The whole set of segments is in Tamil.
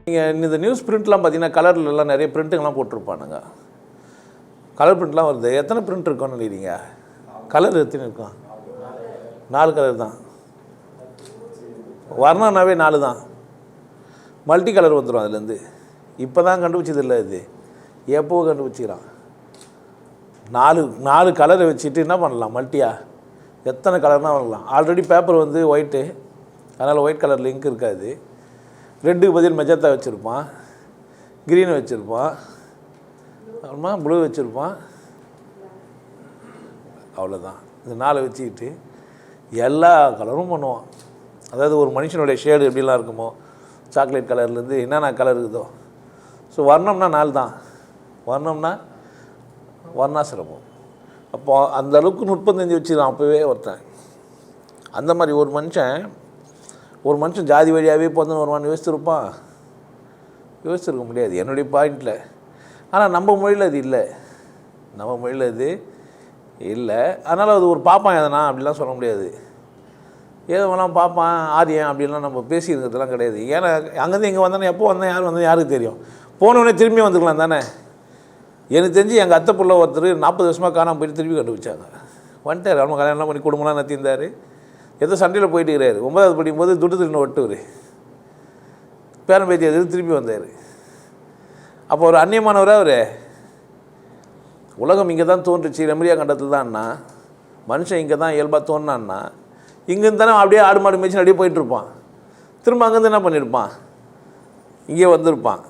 நீங்கள் இந்த நியூஸ் பிரிண்ட்லாம் பார்த்தீங்கன்னா கலர்லலாம் நிறைய பிரிண்ட்டுங்கெல்லாம் போட்டிருப்பானுங்க. கலர் பிரிண்ட்லாம் வருது. எத்தனை பிரிண்ட் இருக்கும்னு நினைக்கிறீங்க? கலர் எத்தனை இருக்கும்? 4 கலர் தான். வர்ணனாவே 4 தான். மல்டி கலர் வந்துடும் அதுலேருந்து. இப்போ தான் கண்டுபிடிச்சது இல்லை, இது எப்போவும் கண்டுபிடிச்சிக்கிறான். 4 கலரை வச்சுட்டு என்ன பண்ணலாம்? மல்ட்டியா எத்தனை கலர்னால் வாங்கலாம். ஆல்ரெடி பேப்பர் வந்து ஒயிட்டு, அதனால் ஒயிட் கலர் லிங்க் இருக்காது. ரெட்டுக்கு பதில் மெஜந்தா வச்சுருப்பான், க்ரீன் வச்சுருப்பான், அப்புறமா ப்ளூ வச்சுருப்பான். அவ்வளோதான். இந்த 4 வச்சுக்கிட்டு எல்லா கலரும் பண்ணுவான். அதாவது ஒரு மனுஷனுடைய ஷேடு எப்படிலாம் இருக்குமோ, சாக்லேட் கலர்லேருந்து என்னென்ன கலர் இருக்குதோ. ஸோ வர்ணம்னா 4 தான். வர்ணம்னா வர்ணாசிரமம். அப்போது அந்தளவுக்கு நுட்பம் தெரிஞ்சு வச்சுருக்கான் அப்போவே ஒருத்தன். அந்த மாதிரி ஒரு மனுஷன் ஜாதி வழியாகவே பிறந்து வருவான்னு யோசிச்சிருக்க முடியாது என்னுடைய பாயிண்டில். ஆனால் நம்ம மொழியில் அது இல்லை. அதனால் அது ஒரு பார்ப்பான் எதனா அப்படிலாம் சொல்ல முடியாது. ஏதோ வேணாம் பார்ப்பான் ஆரியன் அப்படின்லாம் நம்ம பேசியிருக்கிறதுலாம் கிடையாது. ஏன்னா அங்கேருந்து இங்கே வந்தோன்னே எப்போ வந்தேன் யார் வந்தேன் யாருக்கு தெரியும். போனவொடனே திரும்பி வந்துக்கலாம் தானே. எனக்கு தெரிஞ்சு எங்கள் அத்தை பிள்ளை ஒருத்தர் 40 வருஷமாக காணாமல் போயிட்டு திரும்பி கண்டுபிடிச்சாங்க. வந்துட்டார். அவங்க கல்யாணம் பண்ணி குடும்பம்லாம் நடத்தியிருந்தார். ஏதோ சண்டையில் போயிட்டு இருக்கிறாரு. 9வது படிக்கும்போது துட்டு திருன்னு ஒட்டுவர். பேரன் பேத்தி எதிர்த்து திரும்பி வந்தார். அப்போ ஒரு அந்நியமானவராக அவர். உலகம் இங்கே தான் தோன்றுச்சு, ரெமரியா கண்டத்தில் தான்ண்ணா. மனுஷன் இங்கே தான் இயல்பாக தோணுனான்னா, இங்கேருந்து தானே அப்படியே ஆடு மாடு மேய்ச்சி அப்படியே போயிட்டுருப்பான். திரும்ப அங்கேருந்து என்ன பண்ணியிருப்பான்? இங்கே வந்திருப்பான்.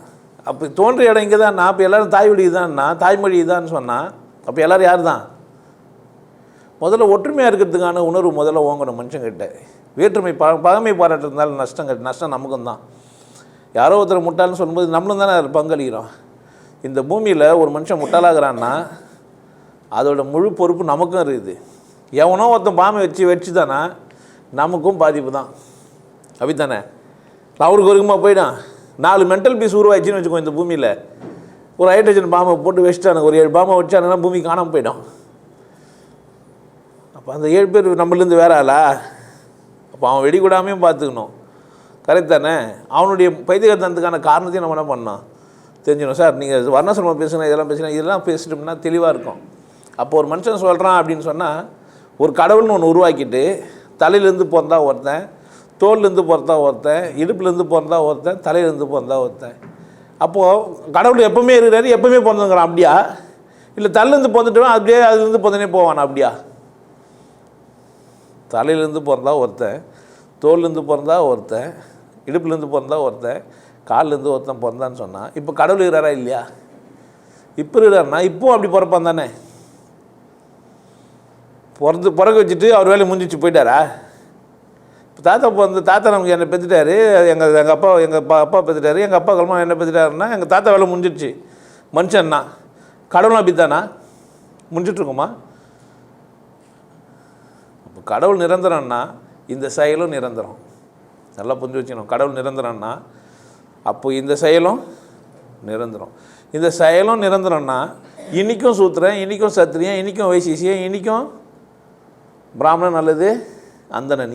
அப்போ தோன்றிய இடம் இங்கே தான். அப்போ எல்லோரும் தாய்மொழி தான்ண்ணா, தாய்மொழி தான்னு சொன்னால் அப்போ எல்லோரும் யார் தான்? முதல்ல ஒற்றுமையாக இருக்கிறதுக்கான உணர்வு முதல்ல ஓங்கணும் மனுஷங்கிட்ட. வேற்றுமை பகமை பாராட்டுறதுனால நஷ்டம் நமக்கும் தான். யாரோ ஒருத்தர் முட்டாள்னு சொல்லும்போது நம்மளும் தானே அதில் பங்களிக்கிறோம். இந்த பூமியில் ஒரு மனுஷன் முட்டாளாகிறான்னா அதோட முழு பொறுப்பு நமக்கும் இருக்குது. எவனோ ஒருத்தன் பாமை வச்சு தானே நமக்கும் பாதிப்பு தான். அப்படித்தானே? அவருக்கு ஒருக்கமாக போயிடான் 4 மென்டல் பீஸ் உருவாயிடுச்சின்னு வச்சுக்கோ. இந்த பூமியில் ஒரு ஹைட்ரஜன் பாம்பை போட்டு வச்சுட்டானுங்க, ஒரு 7 பாம்பை வச்சானுங்கன்னா பூமி காணாமல் போயிடும். அப்போ அந்த 7 பேர் நம்மளேருந்து வேற ஆளா? அப்போ அவன் வெடிக்கூடாமையும் பார்த்துக்கணும். கரெக்ட் தானே? அவனுடைய பைத்தியகாரத்தனத்துக்கான காரணத்தையும் நம்ம என்ன பண்ணோம் தெரிஞ்சிடும். சார் நீங்கள் வர்ணாசிரமம் பேசுனா இதெல்லாம் பேசிட்டோம்னா தெளிவாக இருக்கும். அப்போ ஒரு மனுஷன் சொல்கிறான் அப்படின்னு சொன்னால், ஒரு கடவுள்னு ஒன்று உருவாக்கிட்டு தலையிலேருந்து பிறந்தா ஒருத்தன், தோல்லேருந்து பிறந்தா ஒருத்தன், இடுப்புலேருந்து பிறந்தா ஒருத்தன், தலையிலேருந்து பிறந்தா ஒருத்தன். அப்போது கடவுள் எப்பவுமே இருக்கிறாரு, எப்பவுமே பிறந்துங்கிறான். அப்படியா? இல்லை தலையிலேருந்து பிறந்துட்டுவான் அப்படியே அதுலேருந்து பிறந்தனே போவான். அப்படியா? தலையிலேருந்து பிறந்தா ஒருத்தன், தோல்லேருந்து பிறந்தா ஒருத்தன், இடுப்புலேருந்து பிறந்தா ஒருத்தன், கால்லேருந்து ஒருத்தன் பிறந்தான்னு சொன்னான். இப்போ கடவுள் இருக்கிறாரா இல்லையா? இப்போ இருக்கிறாருன்னா இப்போவும் அப்படி பிறப்பான் தானே. பிறக்க வச்சுட்டு அவர் வேலையை முடிஞ்சிச்சு போயிட்டாரா? இப்போ தாத்தா நமக்கு என்னை பெற்றுட்டாரு, எங்கள் அப்பா பெற்றுட்டாரு, எங்கள் அப்பா கிளம்ப என்ன பெற்றுட்டாருன்னா எங்கள் தாத்தா வேலை முடிஞ்சிடுச்சு. மனுஷன்னா கடவுளும் அப்படித்தானா? முடிஞ்சிட்ருக்குமா? அப்போ கடவுள் நிரந்தரம்னா இந்த செயலும் நிரந்தரம். நல்லா புரிஞ்சு வச்சுக்கணும். கடவுள் நிரந்தரம்னா அப்போ இந்த செயலும் நிரந்தரம். இந்த செயலும் நிரந்தரம்னா இன்றைக்கும் சூத்திரன், இன்றைக்கும் சத்திரியன், இன்றைக்கும் வைசிசியன், இன்றைக்கும் பிராமணன் அல்லது அந்தணன்,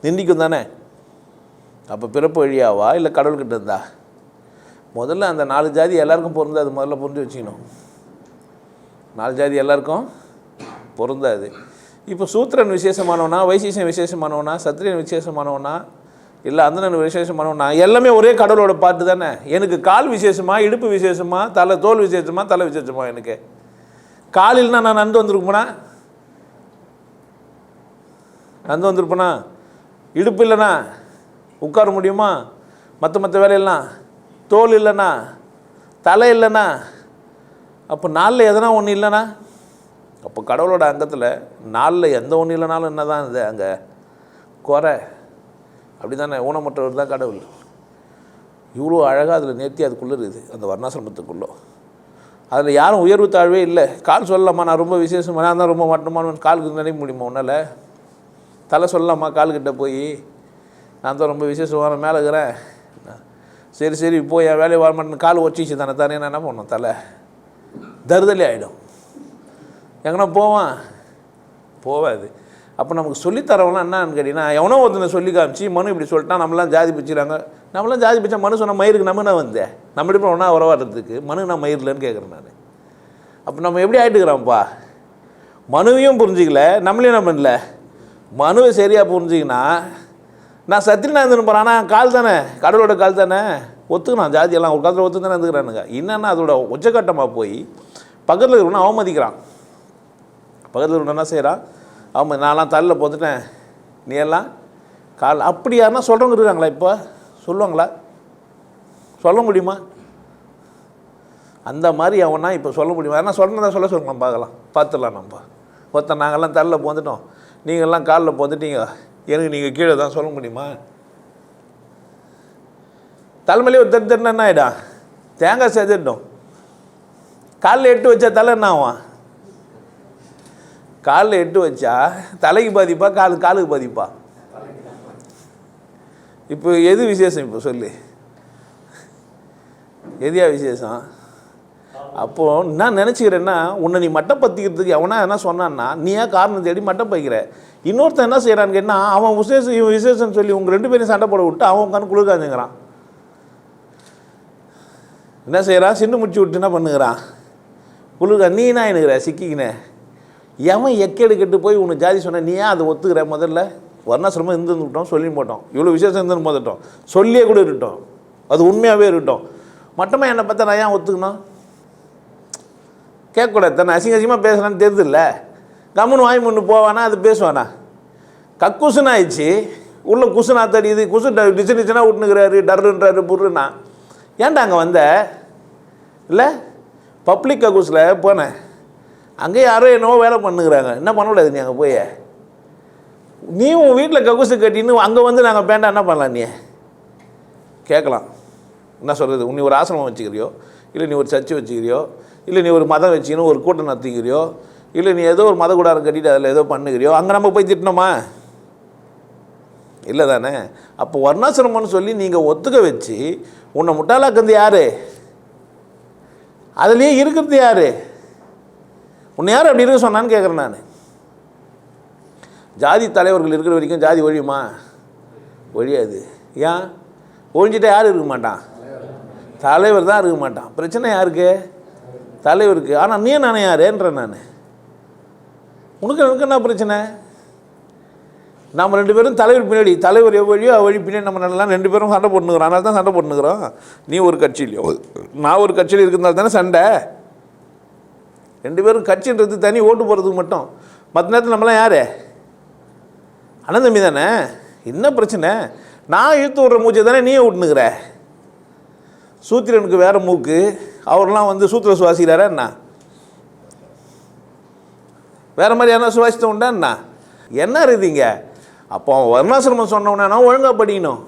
இன்றைக்கும் தானே. அப்போ பிறப்பு வழியாவா இல்லை கடவுள்கிட்ட இருந்தா? முதல்ல அந்த 4 ஜாதி எல்லாருக்கும் பொருந்தாது. முதல்ல புரிஞ்சு வச்சுக்கணும். 4 ஜாதி எல்லாருக்கும் பொருந்தாது. இப்போ சூத்திரன் விசேஷமானவனா, வைசிசியன் விசேஷமானவனா, சத்திரியன் விசேஷமானவனா, இல்லை அந்தணன் விசேஷமானவனா, எல்லாமே ஒரே கடவுளோட பாட்டு தானே. எனக்கு கால் விசேஷமா, இடுப்பு விசேஷமா, தோல் விசேஷமா, தலை விசேஷமா? எனக்கு கால் இல்லைன்னா நான் நந்து வந்திருப்பேனா? இடுப்பு இல்லைண்ணா உட்கார முடியுமா? மற்ற வேலையெல்லாம் தோல் இல்லைண்ணா, தலை இல்லைண்ணா, அப்போ 4ல் எதனா ஒன்று இல்லைண்ணா? அப்போ கடவுளோட அங்கத்தில் 4ல் எந்த ஒன்று இல்லைனாலும் என்ன தான் இது அங்கே குறை? அப்படி தானே? ஊனமுற்றவர் தான் கடவுள். இவ்வளோ அழகாக அதில் நேர்த்தி அதுக்குள்ளே இருக்குது, அந்த வர்ணாசிரமத்துக்குள்ளே. அதில் யாரும் உயர்வு தாழ்வே இல்லை. கால் சொல்லலாமா நான் ரொம்ப விசேஷமாக, நான் தான் ரொம்ப மட்டமான காலுக்கு நினைக்க முடியுமா உன்னால்? தலை சொல்லலாமா கால்கிட்ட போய் நான் தான் ரொம்ப விசேஷமான மேலே இருக்கிறேன், சரி இப்போ என் வேலையை வர மாட்டேன்னு கால் ஒச்சிச்சு தானே நான் என்ன பண்ணோம்? தலை தருதலி ஆகிடும். எங்கன்னா போவாது. அப்போ நமக்கு சொல்லித்தரவங்களாம் என்னன்னு கேட்டிங்கன்னா, எவனோ ஒருத்தனை சொல்லி காமிச்சு மனு இப்படி சொல்லிட்டான், நம்மளாம் ஜாதி பிரிச்சுறாங்க, நம்மளாம் ஜாதி பிச்சை மனு சொன்ன மயிருக்கு நம்ம நான் வந்தேன், நம்ம எப்படி ஒன்றா உறவாடுறதுக்கு மனு நான் மயிரில்லைன்னு கேட்குறேன் நான். அப்போ நம்ம எப்படி ஆகிட்டுக்கிறோம்ப்பா? மனுவையும் புரிஞ்சிக்கல, நம்மளையும் நம்ம இல்லை. மனுவை சரியாக புரிஞ்சிக்கினா நான் சத்தியநாதன் போகிறேன், ஆனால் கால் தானே, கடவுளோட கால் தானே, ஒத்துக்கணும். ஜாதியெல்லாம் ஒரு காலத்தில் ஒத்து தானே இருந்துக்கிறானுங்க. என்னென்னா அதோட உச்சக்கட்டமாக போய் பக்கத்தில் இருக்கிறவனை அவமதிக்கிறான். பக்கத்தில் இருக்கிறவன் என்ன செய்கிறான்? அவன் நான்லாம் தலையில் போத்துட்டேன், நீ எல்லாம் கால். அப்படி யாருன்னா சொல்கிறவங்க இருக்கிறாங்களா? இப்போ சொல்லுவாங்களா? சொல்ல முடியுமா? அந்த மாதிரி அவனா இப்போ சொல்ல முடியுமா? ஏன்னா சொல்கிறதா சொல்லுங்க, பார்க்கலாம், பார்த்துடலாம். நம்ம ஒருத்தன் நாங்கள்லாம் தலையில் போந்துட்டோம், நீங்கள்லாம் காலில் போந்துட்டீங்க, எனக்கு நீங்கள் கீழே தான் சொல்ல முடியுமா? தலைமையிலே ஒரு தட்டுனா என்ன ஆகிடும்? தேங்காய் சேர்த்துட்டோம். காலில் எட்டு வச்சா தலை என்ன ஆகும்? காலில் எட்டு வச்சா தலைக்கு பாதிப்பா, காலுக்கு பாதிப்பா? இப்போ எது விசேஷம்? இப்போ சொல்லு, எதையா விசேஷம்? அப்போது நான் நினச்சிக்கிறேன்னா, உன்னை நீ மட்டை பற்றிக்கிறதுக்கு எவனா என்ன சொன்னான்னா நீ ஏன் காரணம் தேடி மட்டை பைக்கிற? இன்னொருத்தன் என்ன செய்கிறான்னு கேட்டால், அவன் விசேஷம் இவன் விசேஷம்னு சொல்லி உங்கள் 2 பேரையும் சண்டை போட விட்டு அவன் உட்காந்து குளிர்காஞ்சுங்கிறான். என்ன செய்கிறான்? சின்ன முடிச்சு விட்டு என்ன பண்ணுகிறான்? குளிர்கா. நீ என்ன எனக்குற சிக்கிக்கினே? எவன் எக்கேடு கெட்டு போய் உனக்கு ஜாதி சொன்ன, நீ ஏன் அதை ஒத்துக்கிற? முதல்ல வர்ணாசிரமம் இருந்துட்டோம், சொல்லி போட்டோம், இவ்வளோ விசேஷம் இருந்துன்னு போதட்டோம், சொல்லியே கூட இருக்கட்டும், அது உண்மையாகவே இருக்கட்டும். மட்டமாக என்னை பார்த்தா நான் ஏன் ஒத்துக்கணும்? கேட்கக்கூடாது தானே? அசிங்கமாக பேசுகிறான்னு தெரியுதுல்ல, கம்முன்னு வாங்கி முன்னு போவானா? அது பேசுவானா? கக்குசுன்னு ஆயிடுச்சு, உள்ள குசுனா தடியுது, குசு டிசைனா விட்டுனுக்கிறாரு, டர்ருன்றாரு, புருன்னா. ஏன்டா அங்கே வந்த? இல்லை பப்ளிக் கக்கூஸில் போனேன், அங்கே யாரோ என்னவோ வேலை பண்ணுகிறாங்க, என்ன பண்ணக்கூடாது நீ அங்கே போய்? நீ உன் வீட்டில் கக்கூசு கட்டின்னு அங்கே வந்து நாங்கள் பேண்டா என்ன பண்ணலாம்? நீ கேட்கலாம். என்ன சொல்கிறது? நீ ஒரு ஆசிரமம் வச்சுக்கிறியோ, இல்லை நீ ஒரு சர்ச்சு வச்சுக்கிறியோ, இல்லை நீ ஒரு மதம் வச்சுக்கணும் ஒரு கூட்டம் நடத்திக்கிறியோ, இல்லை நீ ஏதோ ஒரு மத கூடாரம் கட்டிட்டு அதில் ஏதோ பண்ணுகிறியோ, அங்கே நம்ம போய் திட்டணுமா? இல்லை தானே? அப்போ வர்ணாசிரமம்னு சொல்லி நீங்கள் ஒத்துக்க வச்சு உன்னை முட்டாளாக்குறது யார்? அதுலேயே இருக்கிறது யார்? உன்னை யார் அப்படி இருக்க சொன்னான்னு கேட்குறேன் நான். ஜாதி தலைவர்கள் இருக்கிற வரைக்கும் ஜாதி ஒழியுமா? ஒழியாது. ஏன்? ஒழிஞ்சிட்டா யார் இருக்க மாட்டான்? தலைவர் தான் இருக்க மாட்டான். பிரச்சனை யாருக்கு? தலைவருக்கு. ஆனால் நீ நானே யாருன்றேன் நான். உனக்கு எனக்கு என்ன பிரச்சனை? நம்ம 2 பேரும் தலைவர் பின்னாடி, தலைவர் எவ்வழியோ அவ்வழி பின்னாடி நம்ம நல்லா 2 பேரும் சண்டை போட்டுக்கிறோம். அதனால தான் சண்டை போட்டுக்கிறோம். நீ ஒரு கட்சியிலையோ நான் ஒரு கட்சியில் இருக்கிறதுனால தானே சண்டை. 2 பேரும் கட்சின்றது தனி, ஓட்டு போகிறதுக்கு மட்டும். மற்ற நேரத்தில் நம்மளாம் யார்? அண்ணன் தம்பி தானே. என்ன பிரச்சனை? நான் இழுத்து விட்ற மூச்சை தானே நீயே விட்டுனுக்கிற. சூத்திரனுக்கு வேறு மூக்கு, அவரெல்லாம் வந்து சூத்திர சுவாசிக்கிறாரா என்ன? வேறு மாதிரி யாரா சுவாசித்த உண்டா என்ன? என்ன இருக்குதுங்க? அப்போ அவன் வர்ணாசிரமம் சொன்னவனா ஒழுங்காக படிக்கணும்.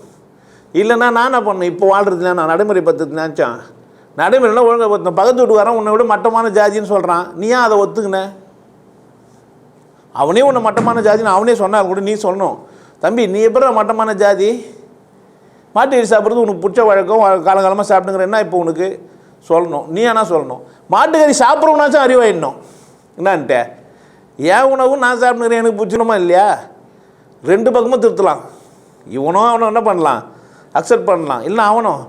இல்லைன்னா நான் என்ன பண்ணேன்? இப்போ வாழ்றதுல நான் நடைமுறை பற்றி நினச்சான், நடைமுறைலாம் ஒழுங்காக பார்த்தேன். பக்கத்து வீட்டுக்காரன் உன்னை விட மட்டமான ஜாதின்னு சொல்கிறான், நீ ஏன் அதை ஒத்துக்கின? அவனே உன்னை மட்டமான ஜாதின்னு அவனே சொன்னால் கூட நீ சொல்லணும், தம்பி நீ எப்படி மட்டமான ஜாதி? மாட்டு சாப்பிட்றது உனக்கு பிடிச்ச வழக்கம், காலங்காலமாக சாப்பிட்டுங்கிற என்ன இப்போ உனக்கு சொல்லணும். நீ என்ன சொல்லணும்? மாட்டுக்கறி சாப்பிட்றவனாச்சும் அறிவாயிடணும். என்னான்ட்ட ஏன் உணவு நான் சாப்பிட்டுக்கிறேன் எனக்கு பிடிச்சணுமா இல்லையா? 2 பக்கமும் திருத்தலாம். இவனும் அவனும் என்ன பண்ணலாம்? அக்செப்ட் பண்ணலாம். இல்லை அவனும்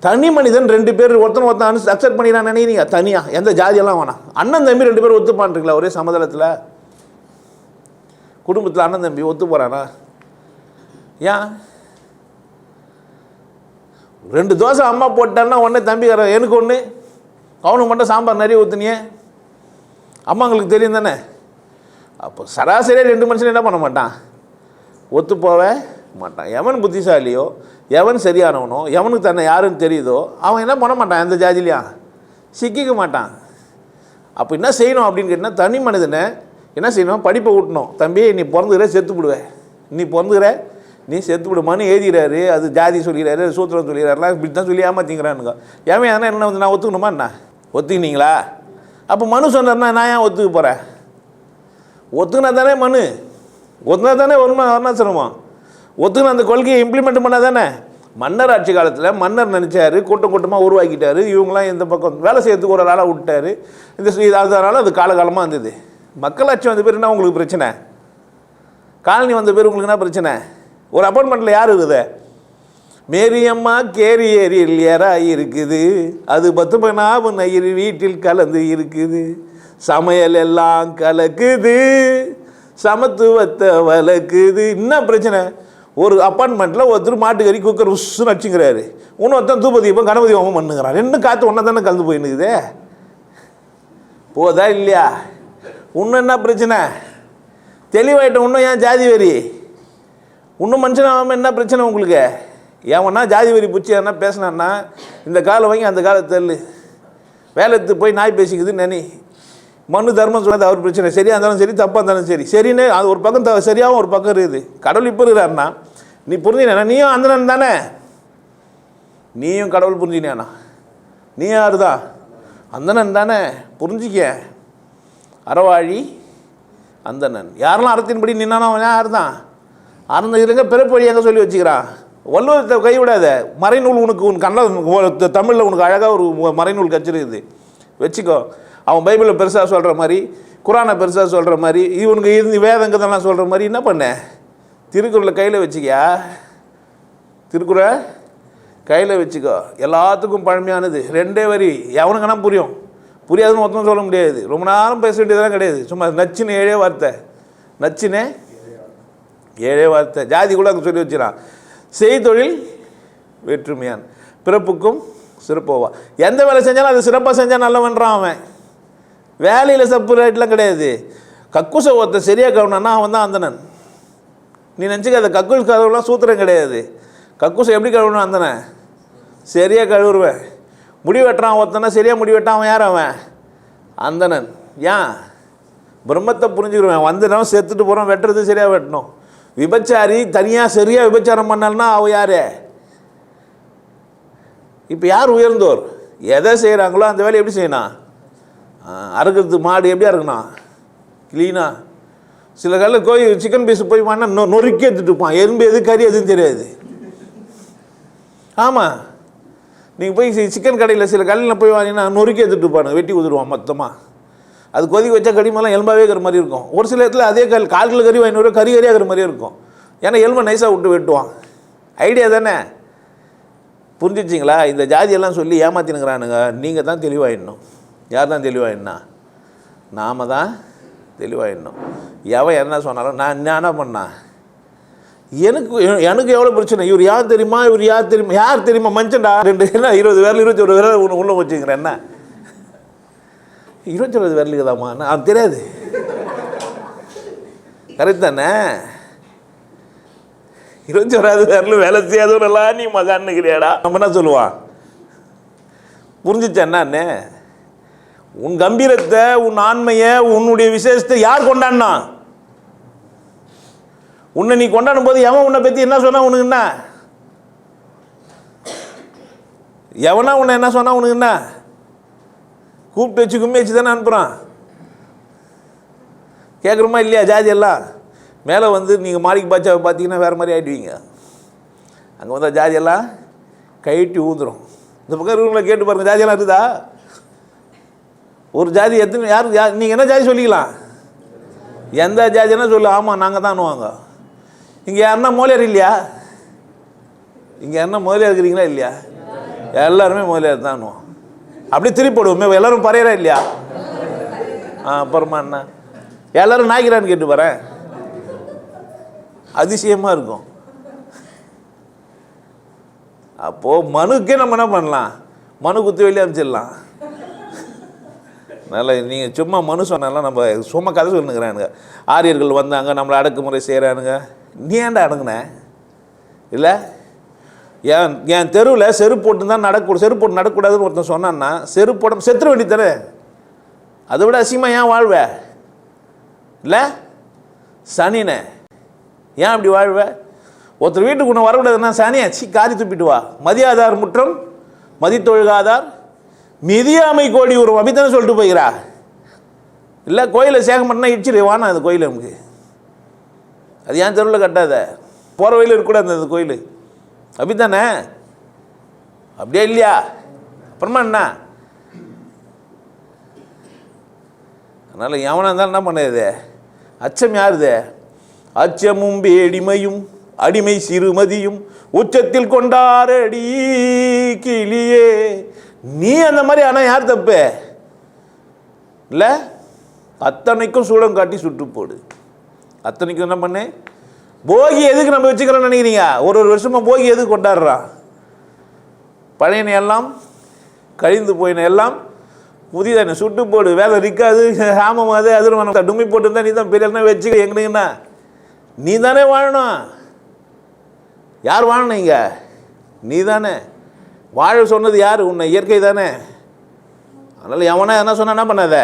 தனி மனிதன் 2 பேர் ஒருத்தன் அக்செப்ட் பண்ணிடலாம் நினைக்கிறீங்க. தனியாக எந்த ஜாதியெல்லாம் வேணாம். அண்ணன் தம்பி 2 பேர் ஒத்து பண்ணுறீங்களா ஒரே சமதளத்தில்? குடும்பத்தில் அண்ணன் தம்பி ஒத்து போகிறானா? ஏன்? 2 தோசை அம்மா போட்டான்னா உடனே தம்பிக்கார எனக்கு ஒன்று, அவனுக்கு மட்டும் சாம்பார் நிறைய ஊற்றுனியே, அம்மாங்களுக்கு தெரியும் தானே. அப்போ சராசரியாக 2 மனுஷன் என்ன பண்ண மாட்டான்? ஒத்து போக மாட்டான். எவன் புத்திசாலியோ, எவன் சரியானவனோ, எவனுக்கு தன்னை யாருன்னு தெரியுதோ அவன் என்ன பண்ண மாட்டான்? எந்த ஜாதிலையும் சிக்கிக்க மாட்டான். அப்போ என்ன செய்யணும் அப்படின்னு கேட்டால், தனி மனிதனை என்ன செய்யணும்? படிப்பை ஊட்டணும். தம்பி நீ பிறந்துக்கிற செத்து விடுவேன், நீ பிறந்துக்கிற நீ செத்து விடுமான்னு எழுதிறாரு. அது ஜாதி சொல்லிடுறாரு, சூத்திரம் சொல்லிடுறாருலாம், இப்படி தான் சொல்லி ஏமாத்திங்கிறானுங்க. ஏன் ஏன்னா என்ன வந்து நான் ஒத்துக்கணுமா என்ன? ஒத்துக்கினீங்களா? அப்போ மனு சொன்னார்னா நான் ஏன் ஒத்துக்க போகிறேன்? ஒத்துக்கினா தானே மனு, ஒத்துனா தானே வர்ணாசிரமம், ஒத்துக்கின அந்த கொள்கையை இம்ப்ளிமெண்ட் பண்ணால் தானே. மன்னர் ஆட்சி காலத்தில் மன்னர் நினச்சாரு, கூட்டம் கூட்டமாக உருவாக்கிட்டார். இவங்களாம் இந்த பக்கம் வேலை செய்யறதுக்கு ஒரு ஆளாக விட்டார். அதனால் அது காலகாலமாக இருந்தது. மக்களாட்சி வந்த பேர் என்ன உங்களுக்கு பிரச்சனை? காலனி வந்த பேர் உங்களுக்கு என்ன பிரச்சனை? ஒரு அப்பார்ட்மெண்ட்டில் யார் இருக்குது? மேரியம்மா கேரியரில் ஏறாய் இருக்குது, அது 10 மணாவு நயிர் வீட்டில் கலந்து இருக்குது, சமையல் எல்லாம் கலக்குது, சமத்துவத்தை வளர்க்குது. என்ன பிரச்சனை? ஒரு அப்பார்ட்மெண்ட்டில் ஒருத்தர் மாட்டுக்கறி குக்கர் உசுன்னு அடிச்சுங்கிறாரு, இன்னொருத்தன் தூப தீபம் கணபதி ஹோமம் பண்ணுங்கிறான். ரெண்டும் காற்று ஒன்றா தானே கலந்து போயின்னுக்குதே. போதா இல்லையா? இன்னும் என்ன பிரச்சனை? தெளிவாயிட்ட. இன்னும் ஏன் ஜாதி வரி? இன்னும் மனுஷனாகாமல் என்ன பிரச்சனை உங்களுக்கு? ஏன்னா ஜாதி வரி பிடிச்சி எதனா பேசினான்னா இந்த காலம் வாங்கி அந்த காலத்தை தள்ளு, வேலைத்து போய் நாய் பேசிக்குதுன்னு நினை. மனு தர்மம் சொன்னது அவர் பிரச்சனை. சரியாக இருந்தாலும் சரி, தப்பாக இருந்தாலும் சரி, சரின்னு அது ஒரு பக்கம் சரியாகவும் ஒரு பக்கம் இருக்குது. கடவுள் இப்போ இருக்கிறாருன்னா நீ புரிஞ்சினா, நீயும் அந்தனன் தானே, நீயும் கடவுள் புரிஞ்சினியாண்ணா, நீ யாரு தான்? அந்தனன் தானே, புரிஞ்சிக்க. அறவாழி அந்தனன். யாரெல்லாம் அறத்தின்படி நின்னானோ அவன் யார் தான்? அறந்த இருங்க பிறப்பு வழி எங்கே சொல்லி வச்சுக்கிறான். வள்ளுவத்தை கைவிடாத. மறைநூல் உனக்கு கண்ண தமிழில் உனக்கு அழகாக ஒரு மறைநூல் கச்சிருக்குது, வச்சுக்கோ. அவன் பைபிளை பெருசாக சொல்கிற மாதிரி, குரானை பெருசாக சொல்கிற மாதிரி, இவனுக்கு இருந்து வேதங்கதெல்லாம் சொல்கிற மாதிரி என்ன பண்ண? திருக்குறளை கையில் வச்சுக்கியா? திருக்குறள் கையில் வச்சுக்கோ. எல்லாத்துக்கும் பழமையானது 2 வரி. எவனுக்குன்னா புரியும், புரியாதுன்னு மொத்தம் சொல்ல முடியாது. ரொம்ப நேரம் பேச வேண்டியதெல்லாம் கிடையாது. சும்மா நச்சுன்னு 7 வார்த்தை, நச்சுன்னு 7 வார்த்தை. ஜாதி கூட அங்கே சொல்லி வச்சுறான். செய்தொழில் வேற்றுமையான், பிறப்புக்கும் சிறப்போவா. எந்த வேலை செஞ்சாலும் அது சிறப்பாக செஞ்சால் நல்லவன்றான் அவன். வேலையில் சப்பு ரேட்லாம் கிடையாது. கக்குசை ஒருத்த சரியாக கவனம்னா அவன் தான் அந்தனன். நீ நினச்சிக்க, அந்த கக்குஸ் கழுவுலாம் சூத்திரம் கிடையாது. கக்குசை எப்படி கழுவணும்? அந்தனன் சரியாக கழுவுருவேன். முடி வெட்டுறான் ஒருத்தனா, சரியாக முடி வெட்டான், அவன் யார்? அவன் அந்தனன். ஏன்? பிரம்மத்தை புரிஞ்சுக்கிடுவேன். வந்தனம் செத்துட்டு போகிறோம், வெட்டுறது சரியாக வெட்டணும். விபச்சாரி தனியாக சரியாக விபச்சாரம் பண்ணால்னா அவள் யார்? இப்போ யார் உயர்ந்தோர்? எதை செய்கிறாங்களோ அந்த வேலையை எப்படி செய்யணும்? அறுக்கிறது மாடு எப்படியா இருக்கணும்? க்ளீனாக. சில காலில் கோயில் சிக்கன் பீஸ் போய் வாங்கினா நொறுக்கி எடுத்துட்டு இருப்பான். எறும்பு எது கறி எதுன்னு தெரியாது. ஆமாம், நீங்கள் போய் சிக்கன் கடையில் சில கல்லில் போய் வாங்கினா நொறுக்கி எடுத்துட்டு இருப்பானு, வெட்டி ஊதுருவான் மொத்தமாக. அது கொதிக்க வச்சா கடிமெல்லாம் எலும்பாவே இருக்கிற மாதிரி இருக்கும். ஒரு சில இடத்துல அதே கால்கில் கறி வாங்கினு கறி கறியாக இருக்கிற மாதிரியே இருக்கும். ஏன்னா எலும்பை நைஸாக விட்டு வெட்டுவான். ஐடியா தானே? புரிஞ்சிச்சிங்களா? இந்த ஜாதியெல்லாம் சொல்லி ஏமாத்தினுங்கிறானுங்க. நீங்கள் தான் தெளிவாயிடணும். யார் தான் தெளிவாயிடனா? நாம் தான் தெளிவாயிடணும். எவன் என்ன சொன்னாலும் நான் என்ன பண்ணா, எனக்கு எவ்வளோ பிரச்சனை? இவர் யார் தெரியுமா, இவர் யார் தெரியுமா, யார் தெரியுமா? மஞ்சண்டா 2 என்ன 20 விரல் 21 விரல் ஒன்று உள்ள வச்சுக்கிறேன். என்ன 21 விரலுக்குதாம்மா? அது தெரியாது. கரெக்ட் தானே? 21வது விரல் வேலை செய்யாதவரெல்லாம் நீ மகான்னுக்கிறியாடா. நம்ம என்ன சொல்லுவான்? புரிஞ்சிச்சா என்னன்னு? உன் கம்பீரத்தை, உன் ஆண்மையை, உன்னுடைய விசேஷத்தை யார் கொண்டாடினா? உன்னை நீ கொண்டாடும் போது எவன் உன்னை பற்றி என்ன சொன்னா உனக்கு என்ன? எவனா உன்னை என்ன சொன்னா உனக்கு என்ன? கூப்பிட்டு வச்சு கும்மி வச்சு தானே அனுப்புகிறான். கேட்குறோமா இல்லையா? ஜாதி எல்லாம் மேலே வந்து நீங்கள் மாளிகை பாட்சாவை பார்த்தீங்கன்னா வேறு மாதிரி ஆகிடுவீங்க. அங்கே வந்தால் ஜாதியெல்லாம் கைட்டி ஊந்துடும். இந்த பக்கம் ரூமில் கேட்டு பாருங்கள், ஜாதியெல்லாம் இருக்குதா? ஒரு ஜாதி எத்தனை யார் நீங்கள் என்ன ஜாதி சொல்லிக்கலாம், எந்த ஜாதினா சொல்லு. ஆமாம் நாங்கள் தான்னுவாங்க. இங்கே யாருன்னா மோலியார் இல்லையா? இங்கே யாருன்னா மோலியார் இருக்கிறீங்களா இல்லையா? எல்லாருமே மோலியார் தான்னுவோம். அப்படியே திருப்பி போடுவோம். எல்லோரும் பறையறா இல்லையா? அப்புறமா என்ன எல்லோரும் நாய்க்கிறான்னு கேட்டு பாறேன், அதிசயமாக இருக்கும். அப்போது மனுக்கே நம்ம என்ன பண்ணலாம்? மனு குத்து வெளியே அமைச்சிடலாம். அதனால் நீங்கள் சும்மா மனு சொன்னாலாம் நம்ம சும்மா கதை சொல்லுங்கிறானுங்க. ஆரியர்கள் வந்தாங்க, நம்மளை அடக்குமுறை செய்கிறானுங்க. நீ ஏன்டா அடங்குன? இல்லை என் தெருவில் செருப்பு போட்டு தான் செருப்பு போட்டு நடக்கக்கூடாதுன்னு ஒருத்தன் சொன்னான்னா செருப்பு போட செத்துற வேண்டி தானே. அதை விட அசிங்கமாக ஏன் வாழ்வ? இல்லை சனினே ஏன் அப்படி வாழ்வ? ஒருத்தர் வீட்டுக்கு ஒன்று வரக்கூடாதுன்னா சனியாச்சு காரி துப்பிட்டு வா. மதியாதார் முற்றம் மதித்தொழுகாதார் மிதியாமை கோடி ஒரு அபித்தானே சொல்லிட்டு போய்கிறா. இல்லை கோயிலை சேகம் பண்ணால் இடிச்சிடு வானா அந்த கோயில் நமக்கு. அது ஏன் தெருவில் கட்டாத, போகிற வழியில் இருக்கக்கூடாது அந்த கோயில். அப்படித்தானே? அப்படியே இல்லையா? அப்புறமா என்ன? அதனால் எவனாக இருந்தாலும் என்ன பண்ணது? அச்சம் யாருது? அச்சமும் பேடிமையும் அடிமை சிறுமதியும் உச்சத்தில் கொண்டாரடி கிளியே. நீ அந்த மாதிரி ஆனால் யார் தப்பு இல்லை? அத்தனைக்கும் சூடம் காட்டி சுட்டு போடு. அத்தனைக்கும் என்ன பண்ணு? போகி எதுக்கு நம்ம வச்சுக்கிறோன்னு நினைக்கிறீங்க? ஒரு வருஷமாக போகி எதுக்கு கொண்டாடுறான்? பழையன எல்லாம் கழிந்து போயின எல்லாம் புதிதான சுட்டு போடு. வேலை இருக்காது, சாமம் அது அது டும்மி போட்டுருந்தா நீ தான் பெரிய வச்சுக்க. எங்கன்னு நீ தானே வாழணும். யார் வாழணும் இங்க? நீ தானே வாழ சொன்னது யார்? உன்னை இயற்கை தானே. அதனால் எவனா என்ன சொன்னா என்ன பண்ணாத,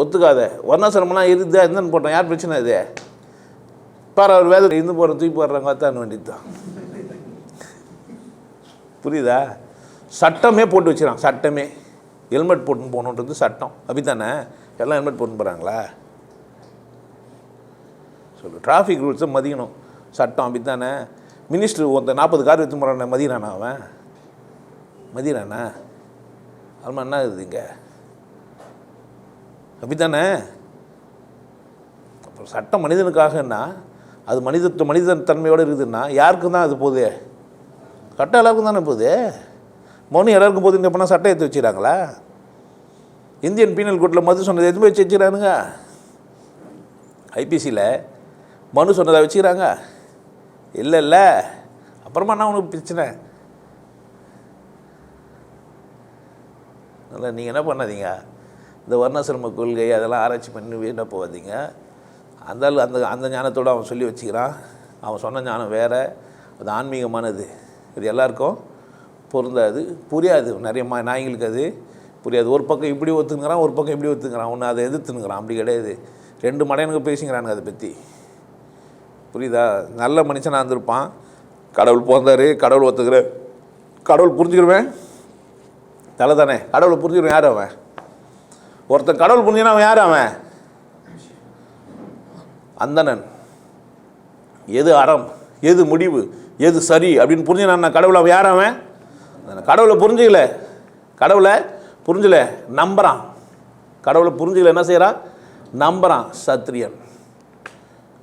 ஒத்துக்காத. வர்ணாசிரமெல்லாம் இருக்குதா என்னன்னு போட்டோம், யார் பிரச்சனை இது? பாரு அவர் வேலை இருந்து போகிற தூக்கி போடுறாங்க அத்தான் வேண்டியது தான். புரியுதா? சட்டமே போட்டு வச்சுக்கிறான். சட்டமே ஹெல்மெட் போட்டுன்னு போகணுன்றது சட்டம். அப்படித்தானே? எல்லாம் ஹெல்மெட் போட்டுன்னு போகிறாங்களா? சொல்லு. டிராஃபிக் ரூல்ஸை மதிக்கணும், சட்டம். அப்படித்தானே? மினிஸ்டர் ஒருத்தர் 40 கார் எடுத்து போகிறான், மதிக்கிறானா? அவன் மதிக்கிறானா? அதுமாதிரி என்ன இருக்குது இங்கே? அப்படித்தானே? அப்புறம் சட்டம் மனிதனுக்காகன்னா அது மனிதன் தன்மையோடு இருக்குதுன்னா யாருக்கும் தான் அது போகுது? சட்டம் எல்லாருக்கும் தானே போகுது. மனு எல்லாருக்கும் போகுதுன்னு எப்போனா சட்டம் எடுத்து வச்சுக்கிறாங்களா? இந்தியன் பீனல் கோட்டில் மது சொன்னதை எதுவுமே வச்சு வச்சுக்கிறானுங்க. ஐபிசியில் மனு சொன்னதை வச்சுக்கிறாங்க. இல்லை அப்புறமா என்ன உனக்கு பிரச்சனை? அதனால் நீங்கள் என்ன பண்ணாதீங்க, இந்த வர்ணாசிரம கொள்கை அதெல்லாம் ஆராய்ச்சி பண்ணி வீணாக போகாதீங்க. அந்த அந்த ஞானத்தோடு அவன் சொல்லி வச்சுக்கிறான். அவன் சொன்ன ஞானம் வேறு, அது ஆன்மீகமானது. இது எல்லாருக்கும் பொருந்தாது, புரியாது. நிறைய நாய்களுக்கு அது புரியாது. ஒரு பக்கம் இப்படி ஒத்துங்கிறான், ஒரு பக்கம் இப்படி ஒத்துங்கிறான். ஒன்று அதை எதிர்த்துனுங்கிறான். அப்படி கிடையாது. 2 மடையனுக்கு பேசிக்கிறானுங்க அதை பற்றி. புரியுதா? நல்ல மனுஷனாக இருந்திருப்பான், கடவுள் பிறந்தார், கடவுள் ஒத்துக்கிற, கடவுள் புரிஞ்சுக்கிடுவேன் தலை தானே. கடவுளை புரிஞ்சுக்கிடுவேன் யார் அவன்? ஒருத்தன் கடவுள் புரிஞ்சுனா அவன் யார்? அவன் அந்தணன். எது அறம், எது முடிவு, எது சரி அப்படின்னு புரிஞ்சுனா கடவுள் அவன் யார்? அவன் கடவுளை புரிஞ்சுக்கல, கடவுளை புரிஞ்சல, நம்புறான். கடவுளை புரிஞ்சுக்கல, என்ன செய்கிறான்? நம்புறான். சத்திரியன்.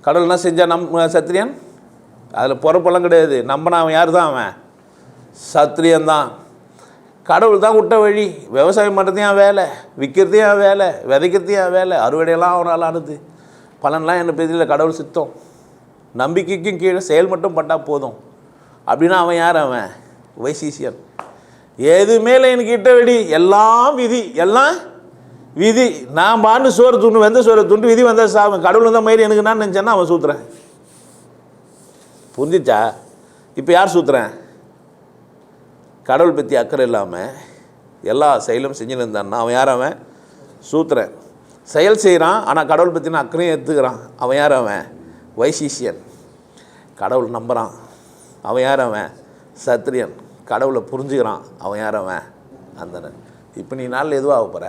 கடவுள் என்ன செஞ்சான்? சத்திரியன். அதில் பொறுப்பெல்லாம் கிடையாது. நம்பினா அவன் யார் தான்? அவன் சத்திரியன்தான். கடவுள் தான் விட்ட வழி. விவசாயம் பண்ணுறதையும் வேலை, விற்கிறதையும் வேலை, விதைக்கிறதையும் வேலை, அறுவடையெல்லாம் அவனால் ஆனது. பலன்லாம் என்ன பெரிய கடவுள் சித்தம். நம்பிக்கைக்கும் கீழே செயல் மட்டும் பட்டால் போதும் அப்படின்னா அவன் யார்? அவன் வைசீசியன். எது மேலே எனக்கு இட்ட வெடி, எல்லாம் விதி, எல்லாம் விதி. நான் பாண்டு சோறு துண்டு, வெந்த சோறு துண்டு, விதி வந்தால் சாப்பிடும். கடவுள் வந்தால் மயிறு எனக்கு நான் நினச்சேன்னா அவன் சூத்துறேன். புரிஞ்சிச்சா? இப்போ யார் சூத்துறேன்? கடவுள் பற்றி அக்கறை இல்லாமல் எல்லா செயலும் செஞ்சுன்னு இருந்தான்னா அவன் யார்? அவன் சூத்துறேன். செயல் செய்கிறான், ஆனால் கடவுள் பற்றின அக்கறையும் எடுத்துக்கிறான். அவன் யார்? அவன் வைசீசியன். கடவுள் நம்புகிறான். அவன் யார்? அவன் சத்திரியன். கடவுளை புரிஞ்சுக்கிறான். அவன் யார்? அவன் அந்தணன். இப்போ நீ நாளில் எதுவும் ஆக போகிற?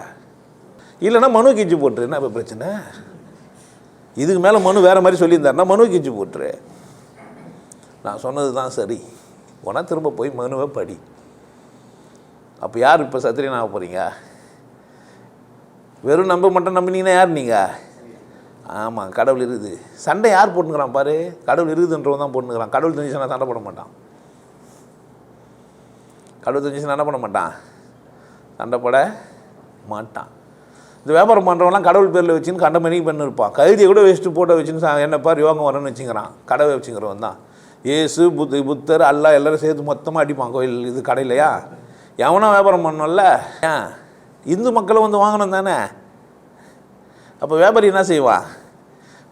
இல்லைன்னா மனு கிச்சு போட்டுரு. என்ன இப்போ பிரச்சனை? இதுக்கு மேலே மனு வேறு மாதிரி சொல்லியிருந்தாருன்னா மனு கிச்சு போட்டுரு. நான் சொன்னது தான் சரி, உனா திரும்ப போய் மனுவை படி. அப்போ யார் இப்போ சத்திரியன் ஆக போகிறீங்க? வெறும் நம்ப மட்டும் நம்பினீங்கன்னா யார் நீங்கள்? ஆமாம், கடவுள் இருக்குது. சண்டை யார் போட்டுக்கிறான் பாரு? கடவுள் இருக்குதுன்றவன் தான் போட்டுக்கிறான். கடவுள் தெரிஞ்சுன்னா சண்டை போட மாட்டான். கடவுள் தெரிஞ்சுன்னா என்ன பண்ண மாட்டான்? சண்டை போட மாட்டான். இந்த வியாபாரம் பண்ணுறவங்களாம் கடவுள் பேரில் வச்சுன்னு கண்ட மணிக்கு பண்ணி இருப்பான். கழுதியை கூட வச்சுட்டு போட்டோ வச்சுன்னு என்ன பார் யோகம் வரணும்னு வச்சுக்கிறான். கடவை வச்சுக்கிறவன் தான். ஏசு புத்தர் அல்லா எல்லோரும் சேர்த்து மொத்தமாக அடிப்பான் கோயில் இது கடையிலையா? எவனா வியாபாரம் பண்ணோம்ல, ஏன் இந்து மக்களை வந்து வாங்கணும் தானே. அப்போ வியாபாரி என்ன செய்வான்?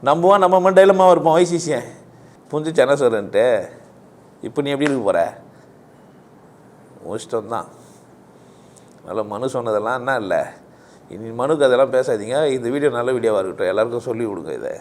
நம்புவான். நம்ம மண்டையிலமாக இருப்பான் வைசிசியன். புரிஞ்சிச்சு என்ன சொல்கிறேன்ட்டு? இப்போ நீ எப்படி இருக்க போகிற? இஷ்டம்தான். நல்ல மனு சொன்னதெல்லாம் என்ன இல்லை. இனி மனுக்கு அதெல்லாம் பேசாதீங்க. இந்த வீடியோ நல்ல வீடியோவாக இருக்கட்டும், எல்லாருக்கும் சொல்லி கொடுங்க இதை.